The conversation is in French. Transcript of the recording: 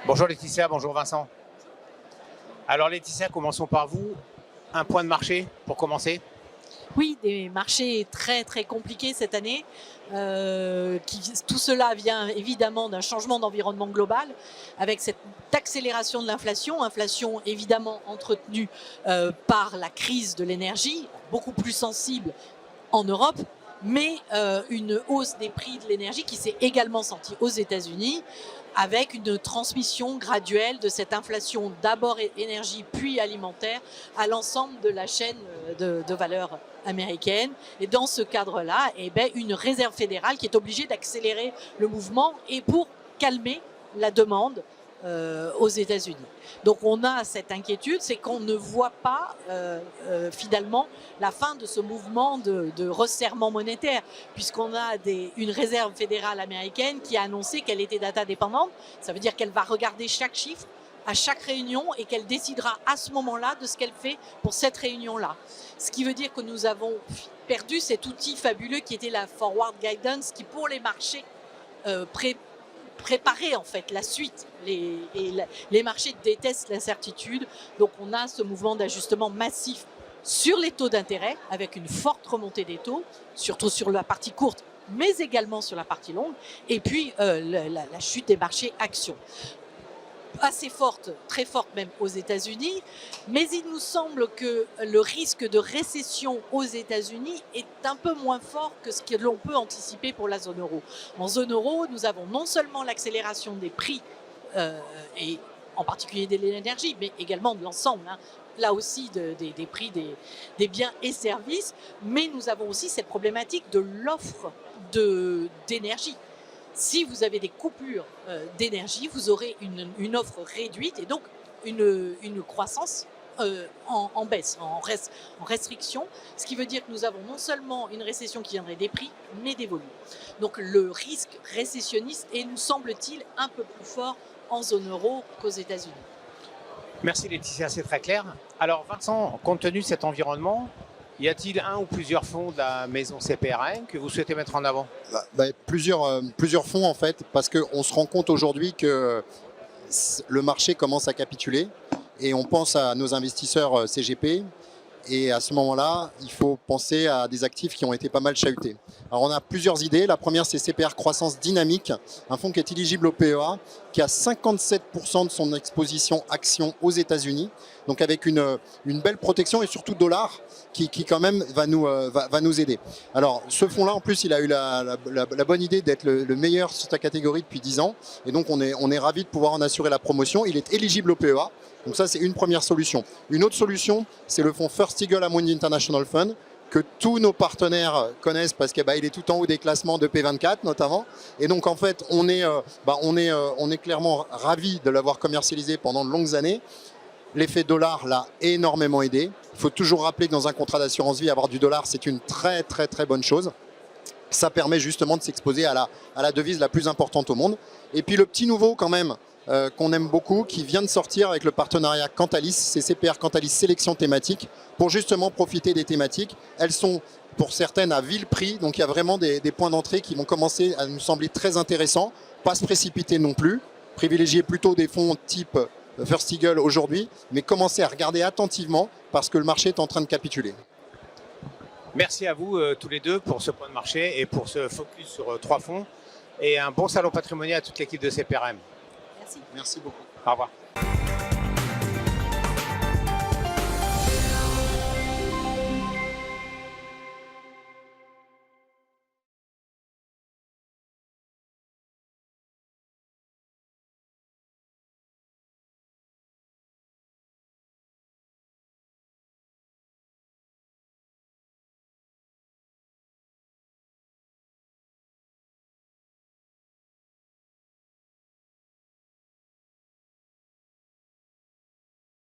Bonjour Laetitia, bonjour Vincent. Alors Laetitia, commençons par vous. Un point de marché pour commencer. Oui, des marchés très très compliqués cette année. Tout cela vient évidemment d'un changement d'environnement global avec cette accélération de l'inflation, inflation évidemment entretenue par la crise de l'énergie, beaucoup plus sensible en Europe, mais une hausse des prix de l'énergie qui s'est également sentie aux États-Unis avec une transmission graduelle de cette inflation d'abord énergie puis alimentaire à l'ensemble de la chaîne de valeur américaine. Et dans ce cadre-là, une réserve fédérale qui est obligée d'accélérer le mouvement et pour calmer la demande aux États-Unis. Donc on a cette inquiétude, c'est qu'on ne voit pas finalement la fin de ce mouvement de resserrement monétaire, puisqu'on a une réserve fédérale américaine qui a annoncé qu'elle était data dépendante. Ça veut dire qu'elle va regarder chaque chiffre à chaque réunion et qu'elle décidera à ce moment-là de ce qu'elle fait pour cette réunion-là. Ce qui veut dire que nous avons perdu cet outil fabuleux qui était la Forward Guidance, qui pour les marchés préparer en fait la suite. Les marchés détestent l'incertitude, donc on a ce mouvement d'ajustement massif sur les taux d'intérêt avec une forte remontée des taux, surtout sur la partie courte, mais également sur la partie longue, et puis la chute des marchés actions. Assez forte, très forte même aux États-Unis, mais il nous semble que le risque de récession aux États-Unis est un peu moins fort que ce que l'on peut anticiper pour la zone euro. En zone euro, nous avons non seulement l'accélération des prix, et en particulier de l'énergie, mais également de l'ensemble, là aussi des prix des biens et services, mais nous avons aussi cette problématique de l'offre d'énergie. Si vous avez des coupures d'énergie, vous aurez une offre réduite et donc une croissance en baisse, en restriction, ce qui veut dire que nous avons non seulement une récession qui viendrait des prix, mais des volumes. Donc le risque récessionniste est, nous semble-t-il, un peu plus fort en zone euro qu'aux États-Unis. Merci Laetitia, c'est très clair. Alors Vincent, compte tenu de cet environnement, y a-t-il un ou plusieurs fonds de la maison CPRM que vous souhaitez mettre en avant? Plusieurs fonds en fait, parce qu'on se rend compte aujourd'hui que le marché commence à capituler et on pense à nos investisseurs CGP. Et à ce moment-là, il faut penser à des actifs qui ont été pas mal chahutés. Alors on a plusieurs idées. La première, c'est CPR Croissance Dynamique, un fonds qui est éligible au PEA, qui a 57% de son exposition action aux États-Unis, donc avec une belle protection et surtout dollar, qui quand même va nous aider. Alors ce fonds-là, en plus, il a eu la bonne idée d'être le meilleur sur sa catégorie depuis 10 ans. Et donc on est ravis de pouvoir en assurer la promotion. Il est éligible au PEA. Donc ça, c'est une première solution. Une autre solution, c'est le fonds First Eagle Amundi International Fund, que tous nos partenaires connaissent parce qu'il est tout en haut des classements de P24 notamment. Et donc en fait, on est clairement ravis de l'avoir commercialisé pendant de longues années. L'effet dollar l'a énormément aidé. Il faut toujours rappeler que dans un contrat d'assurance vie, avoir du dollar, c'est une très très très bonne chose. Ça permet justement de s'exposer à la devise la plus importante au monde. Et puis le petit nouveau quand même, qu'on aime beaucoup, qui vient de sortir avec le partenariat Cantalis, c'est CPR Cantalis Sélection Thématique, pour justement profiter des thématiques. Elles sont pour certaines à vil prix, donc il y a vraiment des points d'entrée qui vont commencer à nous sembler très intéressants, pas se précipiter non plus, privilégier plutôt des fonds type First Eagle aujourd'hui, mais commencer à regarder attentivement parce que le marché est en train de capituler. Merci à vous tous les deux pour ce point de marché et pour ce focus sur 3 fonds. Et un bon salon patrimonial à toute l'équipe de CPRM. Merci. Merci beaucoup. Au revoir.